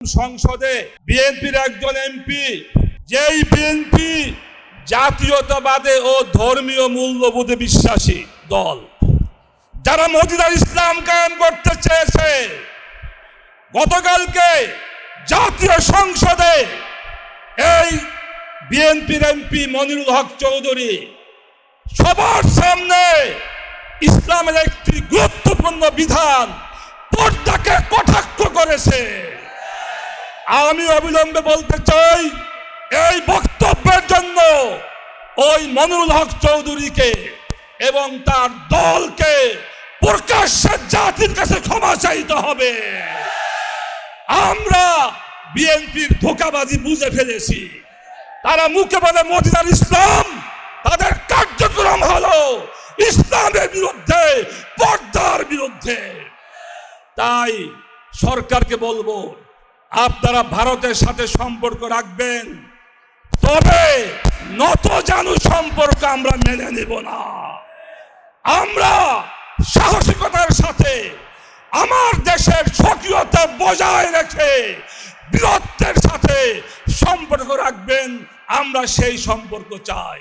সংসদে বিএনপির একজন এমপি, যেই বিএনপি জাতীয়তাবাদে ও ধর্মীয় মূল্যবোধে বিশ্বাসী দল, যারা মদিনার ইসলাম কায়েম করতে চেয়েছে, গতকালকে জাতীয় সংসদে এই বিএনপির এমপি মনিরুল হক চৌধুরী সবার সামনে ইসলামের একটি গুরুত্বপূর্ণ বিধান পর্দাকে কটাক্ষ করেছে। আমি অবিলম্বে বলতে চাই, এই বক্তব্যের জন্য ওই মনিরুল হক চৌধুরীকে এবং তার দলকে প্রকাশ্যে জাতির কাছে ক্ষমা চাইতে হবে। আমরা বিএনপির ধোঁকাবাজি বুঝে ফেলেছি। তারা মুখে বলে মদিনার ইসলাম, তাদের কার্যক্রম হলো ইসলামের বিরুদ্ধে, পর্দার বিরুদ্ধে। তাই সরকারকে বলবো, আপনারা ভারতের সাথে সম্পর্ক রাখবেন, তবে নতজানু সম্পর্ক আমরা মেনে নেব না। আমরা সাহসিকতার সাথে আমার দেশের স্বকীয়তা বজায় রেখে বীরত্বের সাথে সম্পর্ক রাখবেন, আমরা সেই সম্পর্ক চাই।